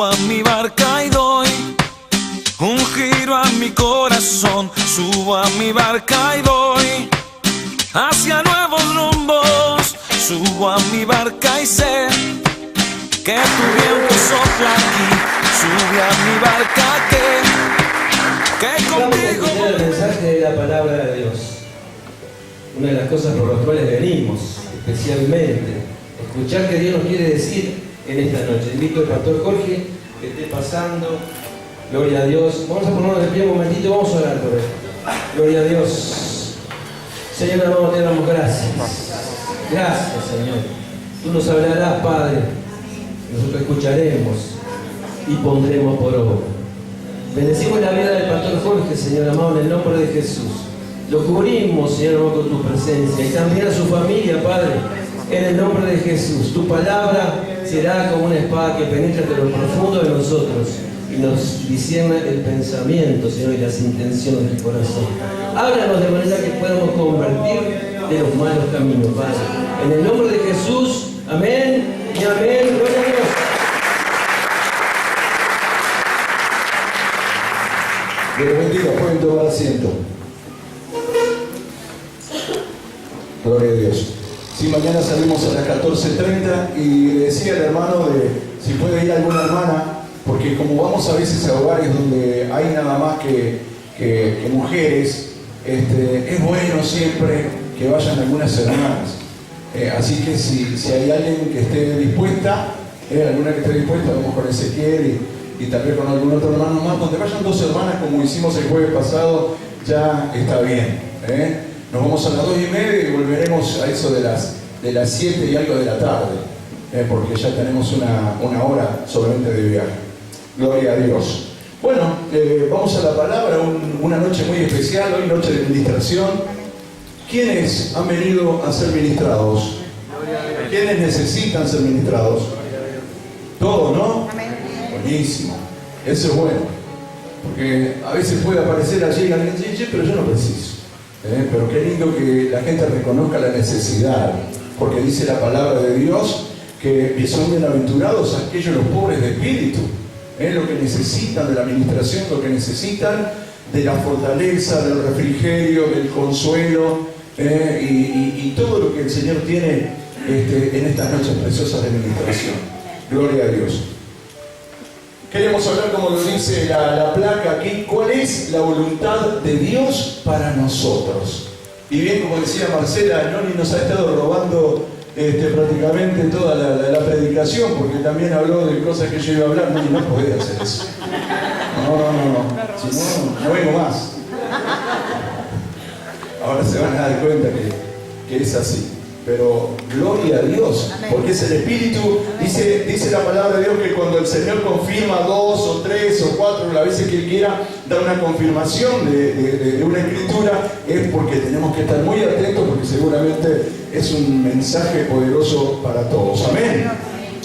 subo a mi barca y doy un giro a mi corazón. Subo a mi barca y doy hacia nuevos rumbos. Subo a mi barca y sé que tu viento sopla aquí. Sube a mi barca que contigo. Vamos a escuchar el mensaje de la palabra de Dios. Una de las cosas por las cuales venimos, especialmente, escuchar qué Dios nos quiere decir en esta noche. Invito al pastor Jorge que esté pasando. Gloria a Dios. Vamos a ponernos de pie un momentito, vamos a orar por él. Gloria a Dios. Señor amado, te damos gracias. Gracias, Señor. Tú nos hablarás, Padre. Nosotros escucharemos y pondremos por obra. Bendecimos la vida del pastor Jorge, Señor amado, en el nombre de Jesús. Lo cubrimos, Señor amado, con tu presencia y también a su familia, Padre, en el nombre de Jesús. Tu palabra será como una espada que penetra de lo profundo de nosotros y nos discierne el pensamiento, Señor, y las intenciones del corazón. Háblanos de manera que podamos convertir de los malos caminos, Padre. En el nombre de Jesús, amén y amén. Gloria a Dios. Dios bendiga, pueden tomar asiento. Gloria a Dios. Sí, mañana salimos a las 14:30 y le decía al hermano de si puede ir alguna hermana, porque como vamos a veces a hogares donde hay nada más que mujeres, es bueno siempre que vayan algunas hermanas. Así que si hay alguien que esté dispuesta, alguna que esté dispuesta, vamos con Ezequiel y tal vez con algún otro hermano más, donde vayan dos hermanas como hicimos el jueves pasado, ya está bien. Nos vamos a las 2:30 y volveremos a eso de las 7 y algo de la tarde, porque ya tenemos una hora solamente de viaje. Gloria a Dios. Bueno, vamos a la palabra, una noche muy especial, hoy noche de ministración. ¿Quiénes han venido a ser ministrados? ¿Quiénes necesitan ser ministrados? Todos, ¿no? Buenísimo. Eso es bueno. Porque a veces puede aparecer allí alguien que dice, pero yo no preciso. Pero qué lindo que la gente reconozca la necesidad. Porque dice la palabra de Dios que son bienaventurados aquellos los pobres de espíritu. Lo que necesitan de la administración, lo que necesitan de la fortaleza, del refrigerio, del consuelo y todo lo que el Señor tiene en estas noches preciosas de administración. Gloria a Dios. Queremos hablar, como lo dice la placa aquí, ¿cuál es la voluntad de Dios para nosotros? Y bien, como decía Marcela, Noni nos ha estado robando prácticamente toda la predicación, porque también habló de cosas que yo iba a hablar. No podía hacer eso. No. Si no vengo más. Ahora se van a dar cuenta que es así. Pero gloria a Dios, porque es el Espíritu. Dice la palabra de Dios que cuando el Señor confirma 2 o 3 o 4 las veces que Él quiera dar una confirmación de una escritura, es porque tenemos que estar muy atentos, porque seguramente es un mensaje poderoso para todos. Amén.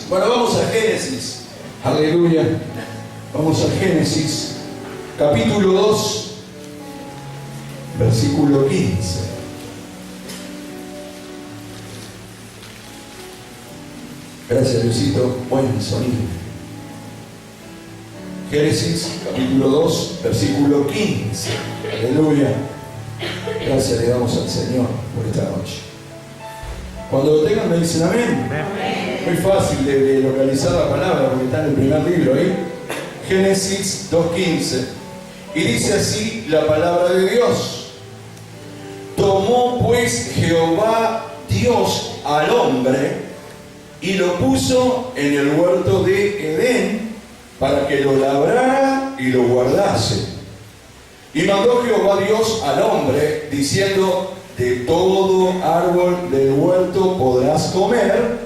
Bueno, vamos a Génesis. Aleluya. Vamos a Génesis, capítulo 2, versículo 15. Gracias, Luisito. Buen sonido. Génesis, capítulo 2, versículo 15. Aleluya. Gracias le damos al Señor por esta noche. Cuando lo tengan me dicen amén. Muy fácil de localizar la palabra porque está en el primer libro ahí. Génesis 2:15. Y dice así la palabra de Dios. Tomó pues Jehová Dios al hombre y lo puso en el huerto de Edén para que lo labrara y lo guardase. Y mandó Jehová Dios al hombre, diciendo: de todo árbol del huerto podrás comer,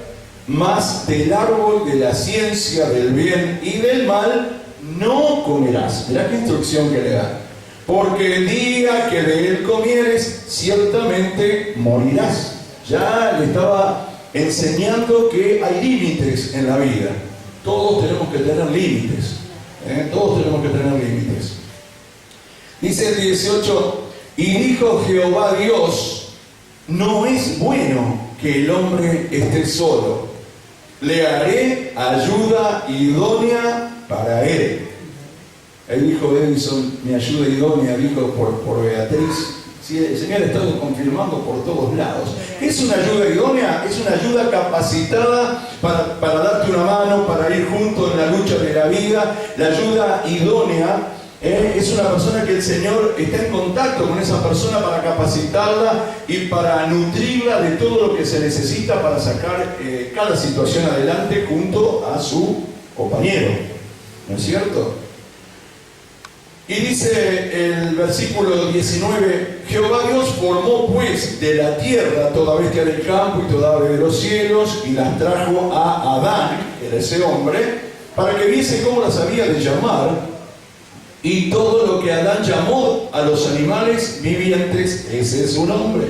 mas del árbol de la ciencia del bien y del mal no comerás. Mirá qué instrucción que le da. Porque el día que de él comieres, ciertamente morirás. Ya le estaba enseñando que hay límites en la vida. Todos tenemos que tener límites. Todos tenemos que tener límites. Dice el 18: y dijo Jehová Dios: no es bueno que el hombre esté solo. Le haré ayuda idónea para él. El hijo Edison, mi ayuda idónea, dijo por Beatriz. Sí, el Señor ha estado confirmando por todos lados. ¿Es una ayuda idónea? Es una ayuda capacitada para darte una mano, para ir juntos en la lucha de la vida. La ayuda idónea es una persona que el Señor está en contacto con esa persona para capacitarla y para nutrirla de todo lo que se necesita para sacar cada situación adelante junto a su compañero. ¿No es cierto? Y dice el versículo 19, Jehová Dios formó pues de la tierra toda bestia del campo y toda ave de los cielos, y las trajo a Adán, que era ese hombre, para que viese cómo las había de llamar, y todo lo que Adán llamó a los animales vivientes, ese es su nombre.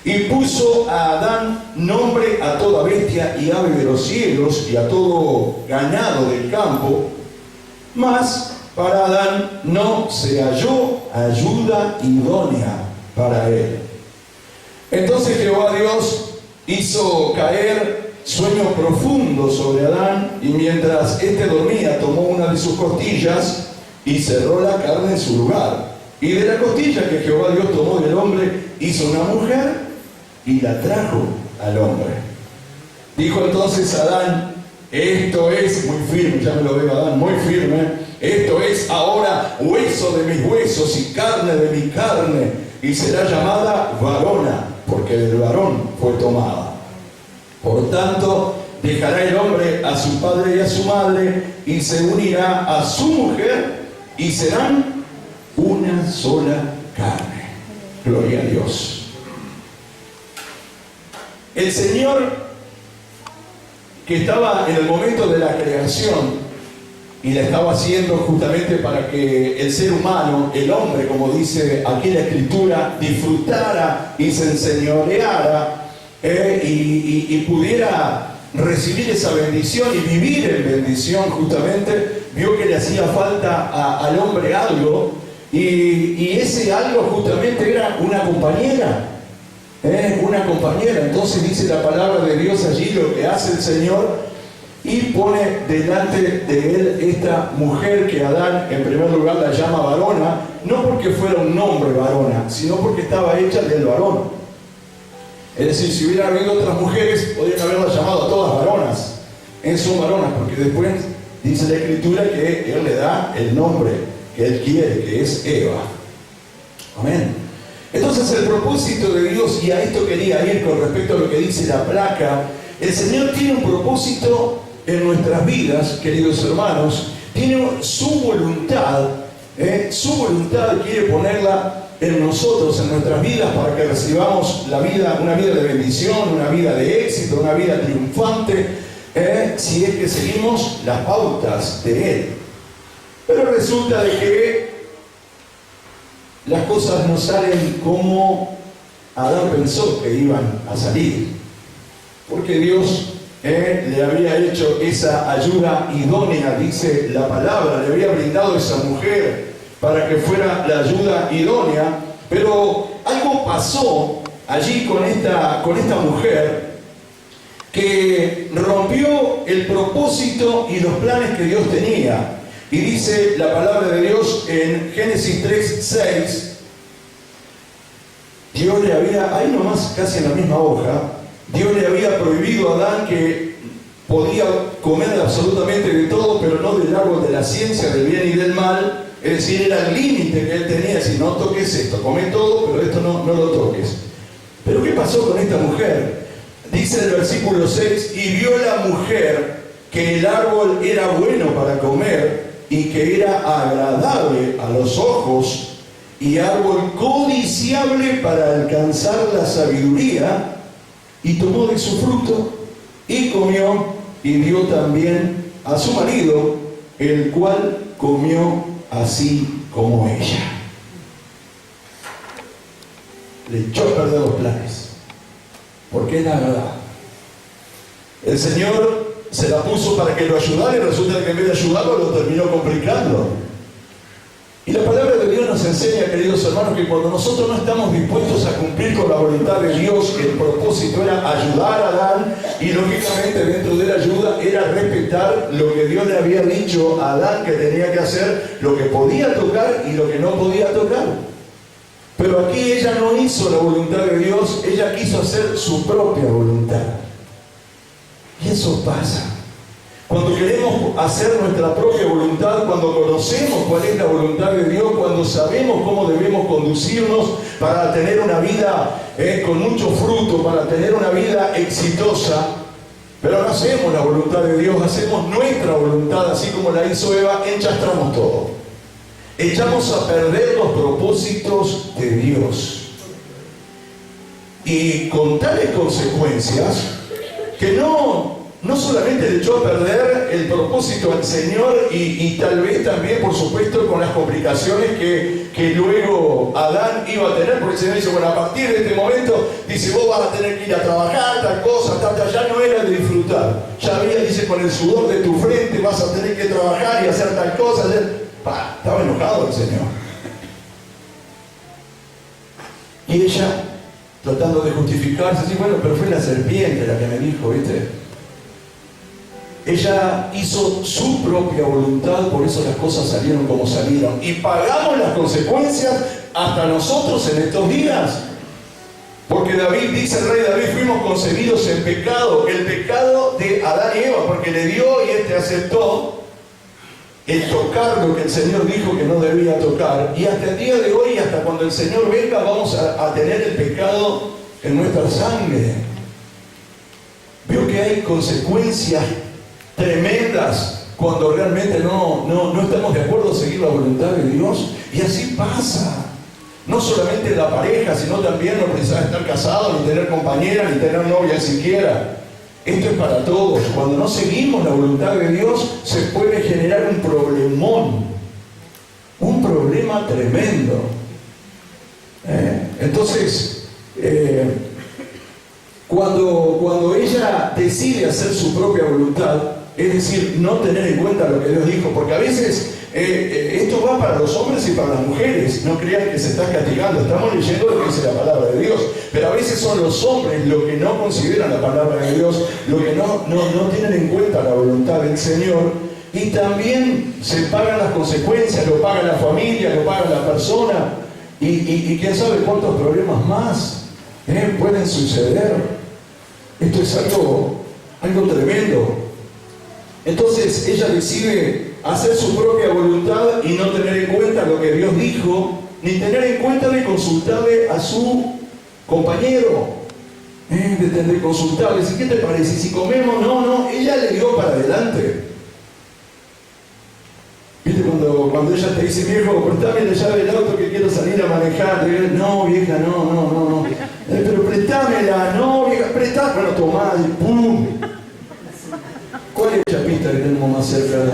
Y puso a Adán nombre a toda bestia y ave de los cielos, y a todo ganado del campo, mas para Adán no se halló ayuda idónea para él. Entonces Jehová Dios hizo caer sueño profundo sobre Adán, y mientras éste dormía tomó una de sus costillas y cerró la carne en su lugar. Y de la costilla que Jehová Dios tomó del hombre hizo una mujer y la trajo al hombre. Dijo entonces Adán, esto es muy firme, ya me lo veo Adán, muy firme. Esto es ahora hueso de mis huesos y carne de mi carne, y será llamada varona, porque del varón fue tomada. Por tanto, dejará el hombre a su padre y a su madre, y se unirá a su mujer, y serán una sola carne. Gloria a Dios. El Señor, que estaba en el momento de la creación, y la estaba haciendo justamente para que el ser humano, el hombre, como dice aquí la Escritura, disfrutara y se enseñoreara y pudiera recibir esa bendición y vivir en bendición. Justamente vio que le hacía falta al hombre algo, y ese algo justamente era una compañera. Una compañera. Entonces dice la palabra de Dios allí lo que hace el Señor, y pone delante de él esta mujer que Adán en primer lugar la llama varona, no porque fuera un nombre varona, sino porque estaba hecha del varón. Es decir, si hubiera habido otras mujeres, podrían haberlas llamado a todas varonas. Son varonas, porque después dice la Escritura que él le da el nombre que él quiere, que es Eva. Amén. Entonces el propósito de Dios, y a esto quería ir con respecto a lo que dice la placa, el Señor tiene un propósito en nuestras vidas, queridos hermanos. Tiene su voluntad quiere ponerla en nosotros, en nuestras vidas, para que recibamos la vida, una vida de bendición, una vida de éxito, una vida triunfante, si es que seguimos las pautas de Él. Pero resulta de que las cosas no salen como Adán pensó que iban a salir, porque Dios le había hecho esa ayuda idónea, dice la palabra, le había brindado esa mujer para que fuera la ayuda idónea, pero algo pasó allí con esta mujer que rompió el propósito y los planes que Dios tenía. Y dice la palabra de Dios en Génesis 3:6, Dios le había, ahí nomás casi en la misma hoja, Dios le había prohibido a Adán que podía comer absolutamente de todo, pero no del árbol de la ciencia del bien y del mal. Es decir, era el límite que él tenía, si no toques esto, come todo, pero esto no lo toques. Pero ¿qué pasó con esta mujer? Dice el versículo 6, y vio la mujer que el árbol era bueno para comer y que era agradable a los ojos y árbol codiciable para alcanzar la sabiduría, y tomó de su fruto y comió, y dio también a su marido, el cual comió así como ella. Le echó a perder los planes, porque es la verdad. El Señor se la puso para que lo ayudara, y resulta que en vez de ayudarlo lo terminó complicando. Y la palabra de Dios nos enseña, queridos hermanos, que cuando nosotros no estamos dispuestos a cumplir con la voluntad de Dios, que el propósito era ayudar a Adán, y lógicamente dentro de la ayuda era respetar lo que Dios le había dicho a Adán que tenía que hacer, lo que podía tocar y lo que no podía tocar. Pero aquí ella no hizo la voluntad de Dios, ella quiso hacer su propia voluntad. Y eso pasa. Cuando queremos hacer nuestra propia voluntad, cuando conocemos cuál es la voluntad de Dios, cuando sabemos cómo debemos conducirnos para tener una vida con mucho fruto, para tener una vida exitosa, pero no hacemos la voluntad de Dios, hacemos nuestra voluntad, así como la hizo Eva, enchastramos todo. Echamos a perder los propósitos de Dios. Y con tales consecuencias, que no solamente le echó a perder el propósito al Señor y tal vez también, por supuesto, con las complicaciones que luego Adán iba a tener, porque el Señor dice, bueno, a partir de este momento, dice, vos vas a tener que ir a trabajar, tal cosa, tal, ya no era de disfrutar. Ya había, dice, con el sudor de tu frente vas a tener que trabajar y hacer tal cosa. Estaba enojado el Señor. Y ella, tratando de justificarse, dice, bueno, pero fue la serpiente la que me dijo, ¿viste? Ella hizo su propia voluntad, por eso las cosas salieron como salieron. Y pagamos las consecuencias hasta nosotros en estos días. Porque David, dice el rey David, fuimos concebidos en pecado. El pecado de Adán y Eva, porque le dio y este aceptó el tocar lo que el Señor dijo que no debía tocar. Y hasta el día de hoy, hasta cuando el Señor venga, vamos a tener el pecado en nuestra sangre. Veo que hay consecuencias tremendas cuando realmente no estamos de acuerdo a seguir la voluntad de Dios. Y así pasa. No solamente en la pareja, sino también no precisas estar casado, ni tener compañera, ni tener novia siquiera. Esto es para todos. Cuando no seguimos la voluntad de Dios, se puede generar un problemón. Un problema tremendo. Entonces, cuando ella decide hacer su propia voluntad, es decir, no tener en cuenta lo que Dios dijo, porque a veces esto va para los hombres y para las mujeres. No crean que se está castigando, estamos leyendo lo que dice la palabra de Dios, pero a veces son los hombres los que no consideran la palabra de Dios, los que no tienen en cuenta la voluntad del Señor, y también se pagan las consecuencias, lo paga la familia, lo paga la persona, y quién sabe cuántos problemas más pueden suceder. Esto es algo tremendo. Entonces ella decide hacer su propia voluntad y no tener en cuenta lo que Dios dijo, ni tener en cuenta de consultarle a su compañero, de consultarle, ¿qué te parece? Si comemos, no, ella le dio para adelante. ¿Viste cuando ella te dice, viejo, préstame la llave del auto que quiero salir a manejar? Te digo, no, vieja, no. Pero préstamela, no, vieja, prestá. Bueno, tomá, y ¡pum! ¿Cuál es la pista que tenemos más cerca de?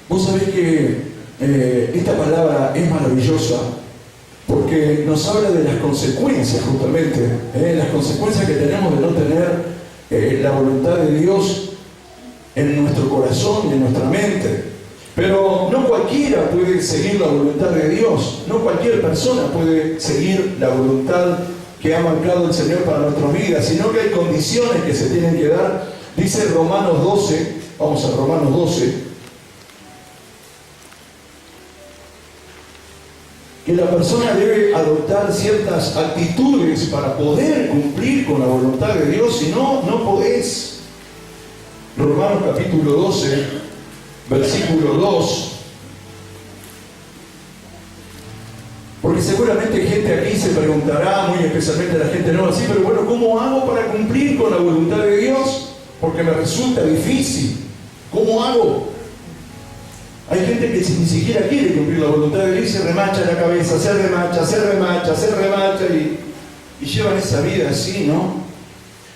Vos sabés que esta palabra es maravillosa porque nos habla de las consecuencias, justamente, las consecuencias que tenemos de no tener la voluntad de Dios en nuestro corazón y en nuestra mente. Pero no cualquiera puede seguir la voluntad de Dios, no cualquier persona puede seguir la voluntad que ha marcado el Señor para nuestras vidas, sino que hay condiciones que se tienen que dar. Dice Romanos 12, vamos a Romanos 12, que la persona debe adoptar ciertas actitudes para poder cumplir con la voluntad de Dios, si no, no podés. Romanos capítulo 12, versículo 2. Porque seguramente gente aquí se preguntará, muy especialmente la gente nueva, sí, pero bueno, ¿cómo hago para cumplir con la voluntad de Dios? Porque me resulta difícil. ¿Cómo hago? Hay gente que ni siquiera quiere cumplir la voluntad de Dios y se remacha la cabeza, se remacha y llevan esa vida así, ¿no?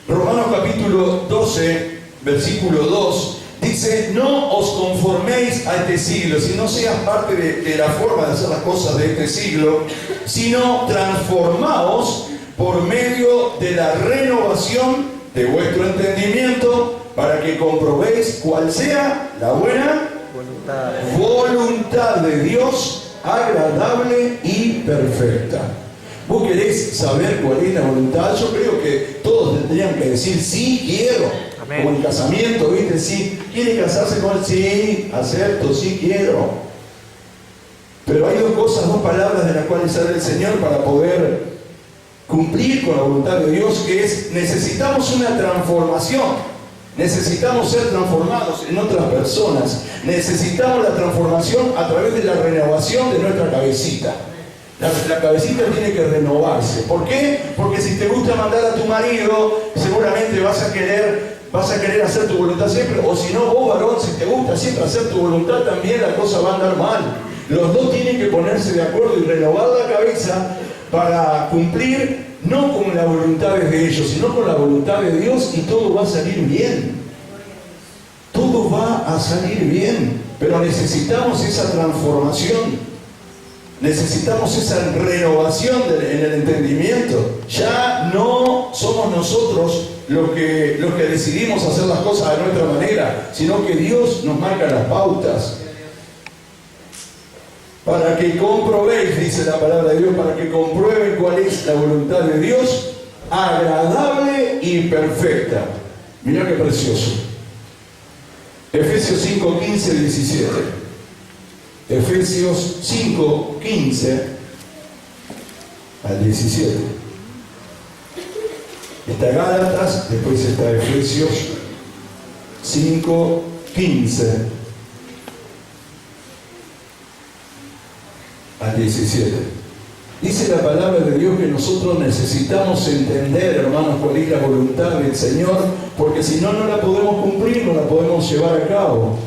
Romanos capítulo 12, versículo 2. Dice, no os conforméis a este siglo, si no seas parte de la forma de hacer las cosas de este siglo, sino transformaos por medio de la renovación de vuestro entendimiento para que comprobéis cuál sea la buena voluntad de Dios, agradable y perfecta. ¿Vos querés saber cuál es la voluntad? Yo creo que todos tendrían que decir, sí, quiero. Amén. Como el casamiento, ¿viste? Sí, ¿quiere casarse con él? Sí, acepto, sí, quiero. Pero hay dos cosas, dos palabras de las cuales sale el Señor para poder cumplir con la voluntad de Dios, que es, necesitamos una transformación. Necesitamos ser transformados en otras personas. Necesitamos la transformación a través de la renovación de nuestra cabecita. La cabecita tiene que renovarse. ¿Por qué? Porque si te gusta mandar a tu marido, seguramente vas a querer hacer tu voluntad siempre. O si no, vos varón, si te gusta siempre hacer tu voluntad, también la cosa va a andar mal. Los dos tienen que ponerse de acuerdo y renovar la cabeza para cumplir no con las voluntades de ellos, sino con la voluntad de Dios, y todo va a salir bien. Todo va a salir bien. Pero necesitamos esa transformación. Necesitamos esa renovación en el entendimiento. Ya no somos nosotros los que decidimos hacer las cosas de nuestra manera, sino que Dios nos marca las pautas. Para que comprobéis, dice la palabra de Dios, para que comprueben cuál es la voluntad de Dios, agradable y perfecta. Mirá qué precioso. Efesios 5, 15, 17. Efesios 5, 15 al 17. Está Gálatas, después está Efesios 5, 15 al 17. Dice la palabra de Dios que nosotros necesitamos entender, hermanos, cuál es la voluntad del Señor, porque si no, no la podemos cumplir, no la podemos llevar a cabo.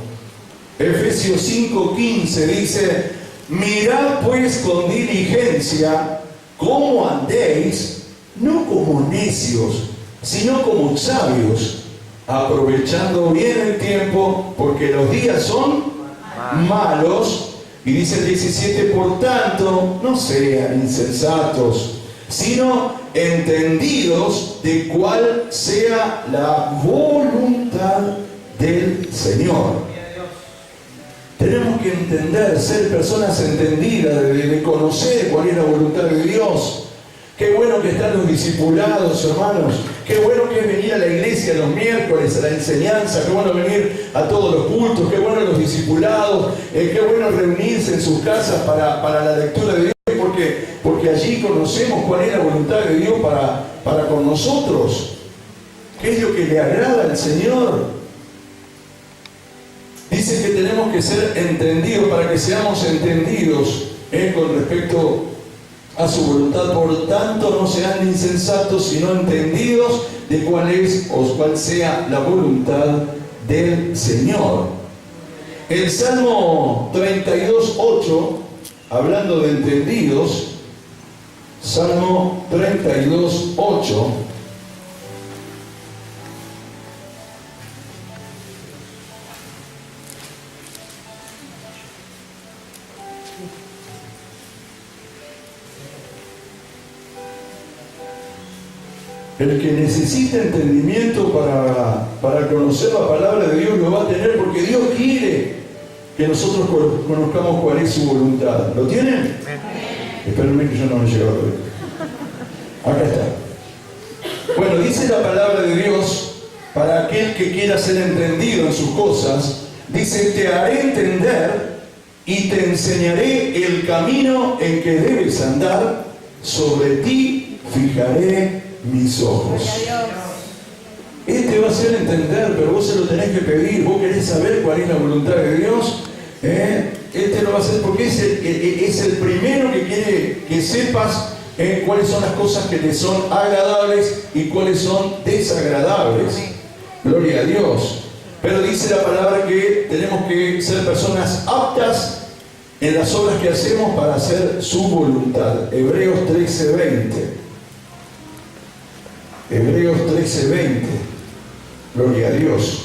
Efesios 5:15 dice: mirad pues con diligencia cómo andéis, no como necios, sino como sabios, aprovechando bien el tiempo, porque los días son malos. Y dice el 17: por tanto, no sean insensatos, sino entendidos de cuál sea la voluntad del Señor. Tenemos que entender, ser personas entendidas, de conocer cuál es la voluntad de Dios. Qué bueno que están los discipulados, hermanos. Qué bueno que es venir a la iglesia los miércoles, a la enseñanza. Qué bueno venir a todos los cultos. Qué bueno los discipulados. Qué bueno reunirse en sus casas para la lectura de Dios. Porque allí conocemos cuál es la voluntad de Dios para con nosotros. ¿Qué es lo que le agrada al Señor? Dice que tenemos que ser entendidos, para que seamos entendidos con respecto a su voluntad. Por tanto, no sean insensatos, sino entendidos de cuál es o cuál sea la voluntad del Señor. El Salmo 32:8, hablando de entendidos, Salmo 32:8. El que necesita entendimiento para conocer la palabra de Dios lo va a tener, porque Dios quiere que nosotros conozcamos cuál es su voluntad. ¿Lo tienen? Espérenme que yo no me he llegado a ver. Acá está. Bueno, dice la palabra de Dios, para aquel que quiera ser entendido en sus cosas, dice: te haré entender y te enseñaré el camino en que debes andar, sobre ti fijaré mis ojos. Este va a ser entender, pero vos se lo tenés que pedir. Vos querés saber cuál es la voluntad de Dios. Este lo va a hacer porque es el primero que quiere que sepas cuáles son las cosas que te son agradables y cuáles son desagradables. Gloria a Dios. Pero dice la palabra que tenemos que ser personas aptas en las obras que hacemos para hacer su voluntad. Hebreos 13:20. Hebreos 13:20. Gloria a Dios.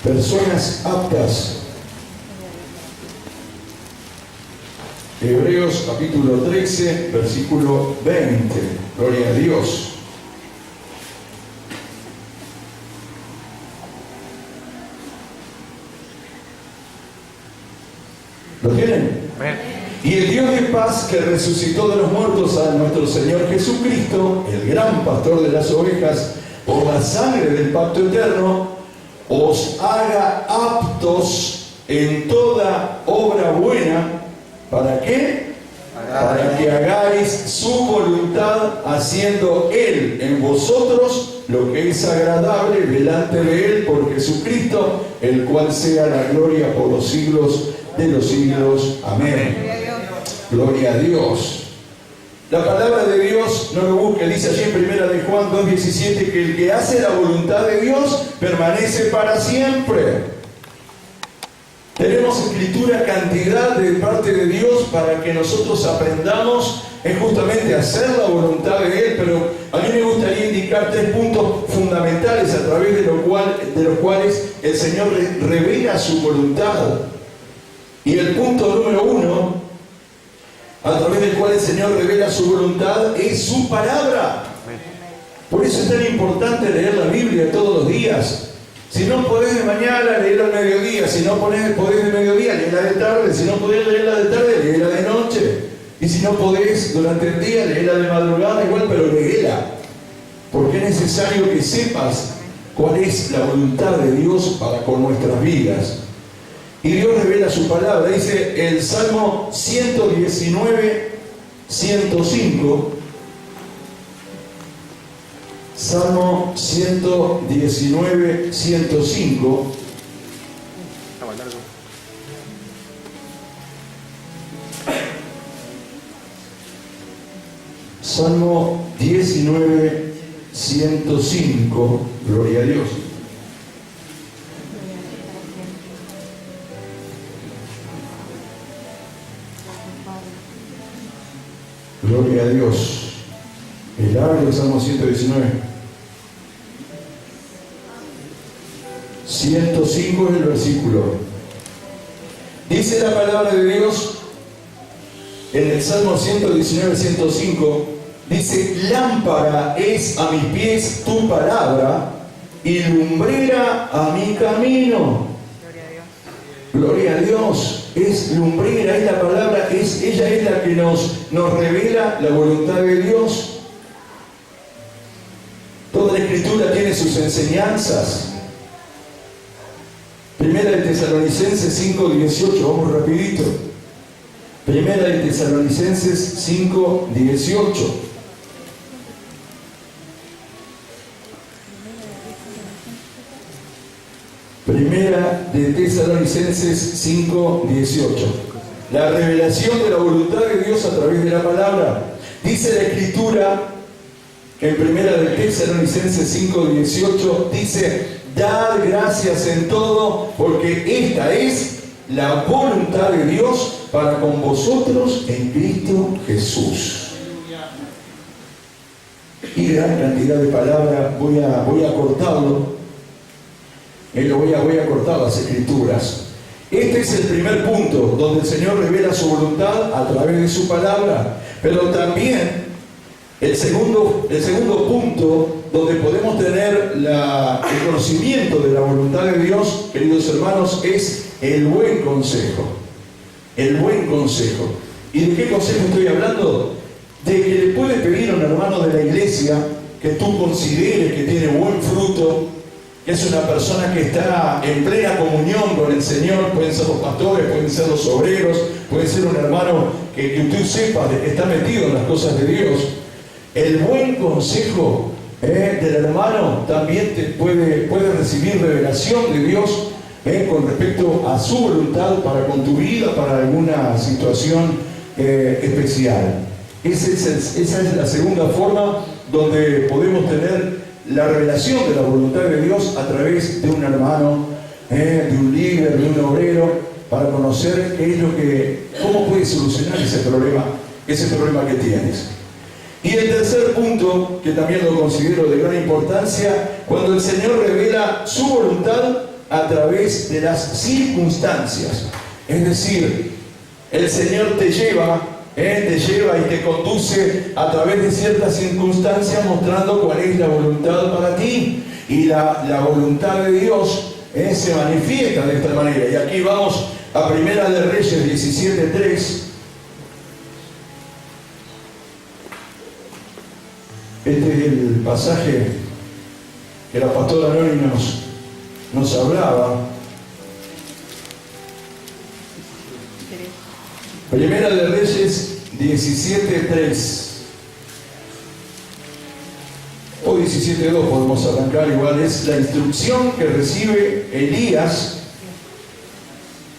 Personas aptas. Hebreos capítulo 13, versículo 20. Gloria a Dios. Y el Dios de paz que resucitó de los muertos a nuestro Señor Jesucristo, el gran pastor de las ovejas, por la sangre del pacto eterno, os haga aptos en toda obra buena. ¿Para qué? Para que hagáis su voluntad, haciendo Él en vosotros lo que es agradable delante de Él por Jesucristo, el cual sea la gloria por los siglos de los siglos. Amén. Gloria a Dios. La palabra de Dios, no lo busque, dice allí en 1 de Juan 2:17 que el que hace la voluntad de Dios permanece para siempre. Tenemos escritura cantidad de parte de Dios para que nosotros aprendamos justamente a hacer la voluntad de Él, pero a mí me gustaría indicar 3 puntos fundamentales a través de los cuales el Señor revela su voluntad. Y el punto número 1, a través del cual el Señor revela su voluntad, es su palabra. Por eso es tan importante leer la Biblia todos los días. Si no podés de mañana, leerla al mediodía. Si no podés de mediodía, leerla de tarde. Si no podés leerla de tarde, leerla de noche. Y si no podés durante el día, leerla de madrugada, igual, pero leerla. Porque es necesario que sepas cuál es la voluntad de Dios para con nuestras vidas. Y Dios revela su palabra. Dice el Salmo 119, 105. Salmo 119, 105. Salmo 19, 105. Gloria a Dios. Gloria a Dios. El árbol del Salmo 119. 105 es el versículo. Dice la palabra de Dios en el Salmo 119, 105. Dice: lámpara es a mis pies tu palabra y lumbrera a mi camino. Gloria a Dios. Es lumbrera, es la palabra, ella es la que nos revela la voluntad de Dios. Toda la Escritura tiene sus enseñanzas. Primera de Tesalonicenses 5:18, vamos rapidito. Primera de Tesalonicenses 5:18. Primera de Tesalonicenses 5:18. La revelación de la voluntad de Dios a través de la palabra. Dice la Escritura en Primera de Tesalonicenses 5:18, dice: dad gracias en todo, porque esta es la voluntad de Dios para con vosotros en Cristo Jesús. Y gran cantidad de palabras, voy a cortarlo. Voy a cortar las Escrituras. Este es el primer punto, donde el Señor revela su voluntad a través de su palabra. Pero también el segundo punto, donde podemos tener el conocimiento de la voluntad de Dios, queridos hermanos, es el buen consejo. El buen consejo. ¿Y de qué consejo estoy hablando? De que le puedes pedir a un hermano de la iglesia que tú consideres que tiene buen fruto, que es una persona que está en plena comunión con el Señor. Pueden ser los pastores, pueden ser los obreros, puede ser un hermano que tú sepas de que está metido en las cosas de Dios. El buen consejo del hermano también te puede recibir revelación de Dios con respecto a su voluntad para con tu vida, para alguna situación especial. Esa es la segunda forma donde podemos tener la revelación de la voluntad de Dios a través de un hermano, de un líder, de un obrero, para conocer cómo puedes solucionar ese problema que tienes. Y el tercer punto, que también lo considero de gran importancia, cuando el Señor revela su voluntad a través de las circunstancias. Es decir, el Señor te lleva y te conduce a través de ciertas circunstancias, mostrando cuál es la voluntad para ti. Y la voluntad de Dios se manifiesta de esta manera. Y aquí vamos a Primera de Reyes 17:3. Este es el pasaje que la pastora Nori nos hablaba. Primera de Reyes 17:3 o 17:2 podemos arrancar igual. Es la instrucción que recibe Elías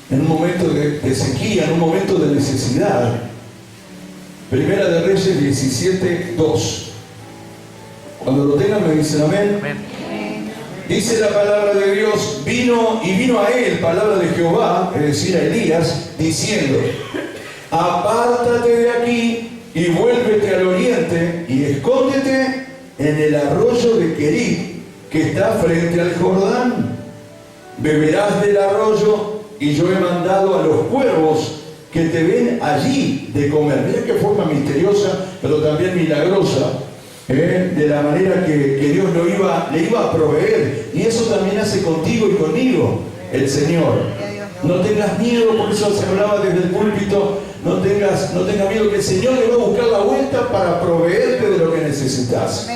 en un momento de sequía, en un momento de necesidad. Primera de Reyes 17:2. Cuando lo tengan me dicen amén. Dice la palabra de Dios, vino a él, palabra de Jehová, es decir, a Elías, diciendo: apártate de aquí y vuélvete al oriente y escóndete en el arroyo de Querit, que está frente al Jordán. Beberás del arroyo y yo he mandado a los cuervos que te ven allí de comer. Mira qué forma misteriosa, pero también milagrosa, de la manera que Dios le iba a proveer. Y eso también hace contigo y conmigo el Señor. No tengas miedo, por eso se hablaba desde el púlpito, no tengas miedo, que el Señor le va a buscar la vuelta para proveerte de lo que necesitas.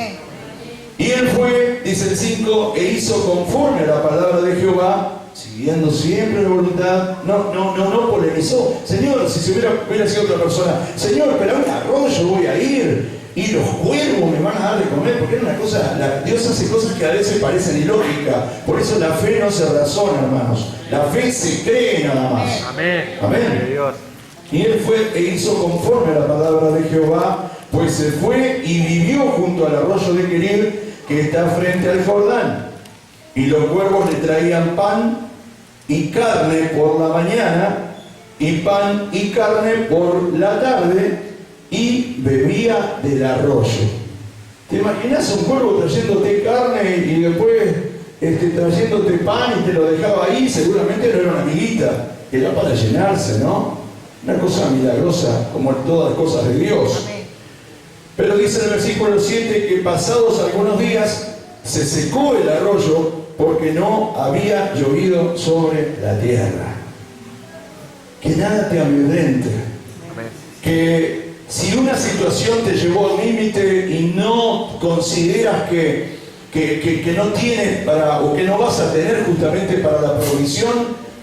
Y él fue, dice el 5, e hizo conforme a la palabra de Jehová, siguiendo siempre la voluntad. No polemizó. Señor, si se hubiera sido otra persona, Señor, pero a un arroyo voy a ir y los cuervos me van a dar de comer, porque era una cosa, Dios hace cosas que a veces parecen ilógicas. Por eso la fe no se razona, hermanos. La fe se cree nada más. Amén. Amén. Y él fue e hizo conforme a la palabra de Jehová, pues se fue y vivió junto al arroyo de Querit, que está frente al Jordán. Y los cuervos le traían pan y carne por la mañana, y pan y carne por la tarde, y bebía del arroyo. ¿Te imaginas un cuervo trayéndote carne y después trayéndote pan y te lo dejaba ahí? Seguramente no era una amiguita, era para llenarse, ¿no? Una cosa milagrosa, como todas las cosas de Dios. Pero dice en el versículo 7 que pasados algunos días se secó el arroyo porque no había llovido sobre la tierra. Que nada te amedrente. Que si una situación te llevó al límite y no consideras que no tienes o que no vas a tener justamente para la provisión,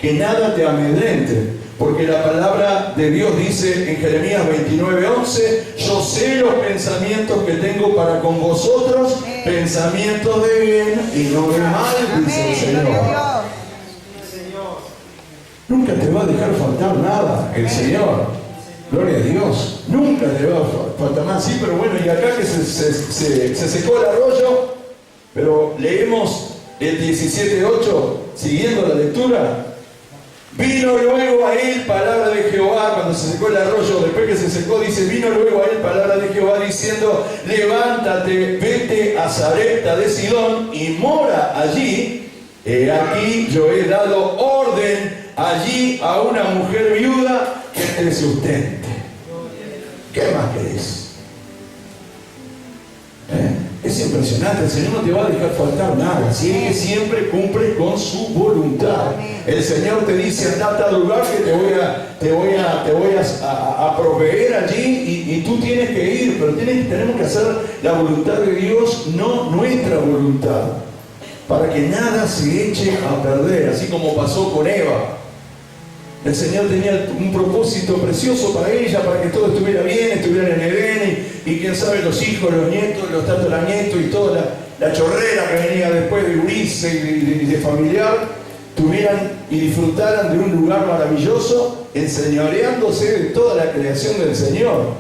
que nada te amedrente. Porque la palabra de Dios dice en Jeremías 29:11: yo sé los pensamientos que tengo para con vosotros, pensamientos de bien y no de mal, dice el Señor. Nunca te va a dejar faltar nada el Señor. Gloria a Dios. Nunca te va a faltar nada. Sí, pero bueno, y acá que se secó el arroyo, pero leemos el 17:8, siguiendo la lectura. Vino luego a él palabra de Jehová, cuando se secó el arroyo, después que se secó, dice, vino luego a él palabra de Jehová diciendo: levántate, vete a Sarepta de Sidón y mora allí. Aquí yo he dado orden allí a una mujer viuda que te sustente. ¿Qué más querés? Es impresionante, el Señor no te va a dejar faltar nada, si es que siempre cumple con su voluntad. El Señor te dice: andate a tal lugar que te voy a proveer allí, y tú tienes que ir, pero tenemos que hacer la voluntad de Dios, no nuestra voluntad, para que nada se eche a perder, así como pasó con Eva. El Señor tenía un propósito precioso para ella, para que todo estuviera bien, estuvieran en Edén, y quién sabe, los hijos, los nietos, los tataranietos y toda la chorrera que venía después de Ulises y de familiar, tuvieran y disfrutaran de un lugar maravilloso, enseñoreándose de toda la creación del Señor.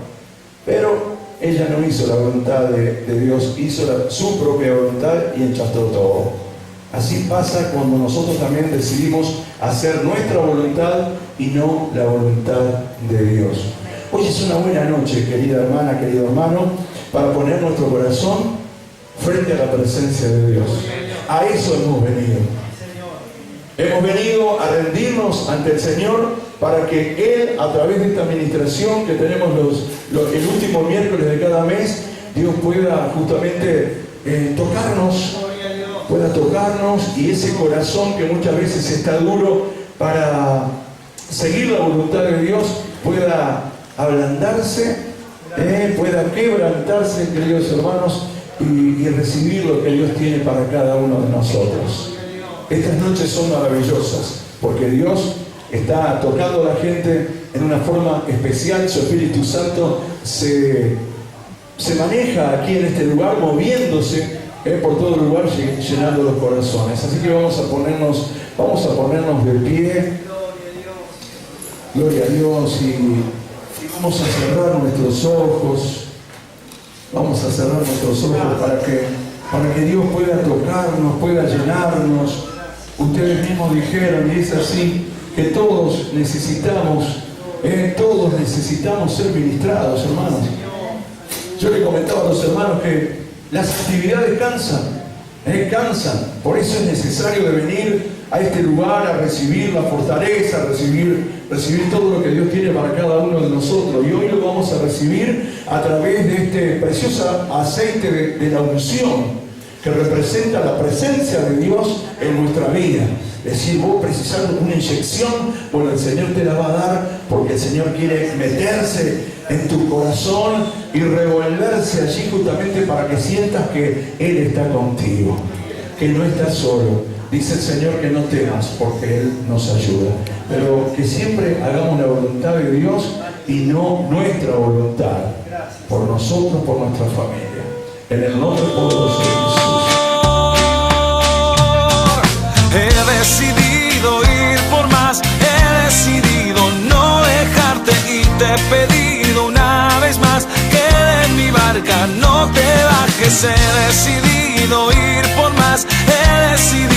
Pero ella no hizo la voluntad de Dios, hizo su propia voluntad y enchastó todo. Así pasa cuando nosotros también decidimos hacer nuestra voluntad y no la voluntad de Dios. Hoy es una buena noche, querida hermana, querido hermano, para poner nuestro corazón frente a la presencia de Dios. A eso hemos venido. Hemos venido a rendirnos ante el Señor para que Él, a través de esta administración que tenemos el último miércoles de cada mes, Dios pueda justamente pueda tocarnos, y ese corazón que muchas veces está duro para seguir la voluntad de Dios pueda ablandarse pueda quebrantarse, queridos hermanos, y recibir lo que Dios tiene para cada uno de nosotros. Estas noches son maravillosas, porque Dios está tocando a la gente en una forma especial. Su Espíritu Santo se maneja aquí en este lugar, moviéndose por todo el lugar, llenando los corazones. Así que vamos a ponernos de pie. Gloria a Dios. Y vamos a cerrar nuestros ojos. Vamos a cerrar nuestros ojos para que Dios pueda tocarnos, pueda llenarnos. Ustedes mismos dijeron, y es así, que todos necesitamos ser ministrados, hermanos. Yo le comentaba a los hermanos que las actividades cansan. Por eso es necesario de venir a este lugar a recibir la fortaleza, a recibir todo lo que Dios tiene para cada uno de nosotros. Y hoy lo vamos a recibir a través de este precioso aceite de la unción, que representa la presencia de Dios en nuestra vida. Es decir, vos precisás una inyección, bueno, el Señor te la va a dar, porque el Señor quiere meterse en tu corazón y revolverse allí justamente para que sientas que Él está contigo, que no estás solo. Dice el Señor que no temas, porque Él nos ayuda. Pero que siempre hagamos la voluntad de Dios y no nuestra voluntad, por nosotros, por nuestra familia. En el nombre poderoso de Jesús. He decidido ir por más, he decidido no dejarte y te he pedido una vez más que de mi barca no te bajes. He decidido ir por más, he decidido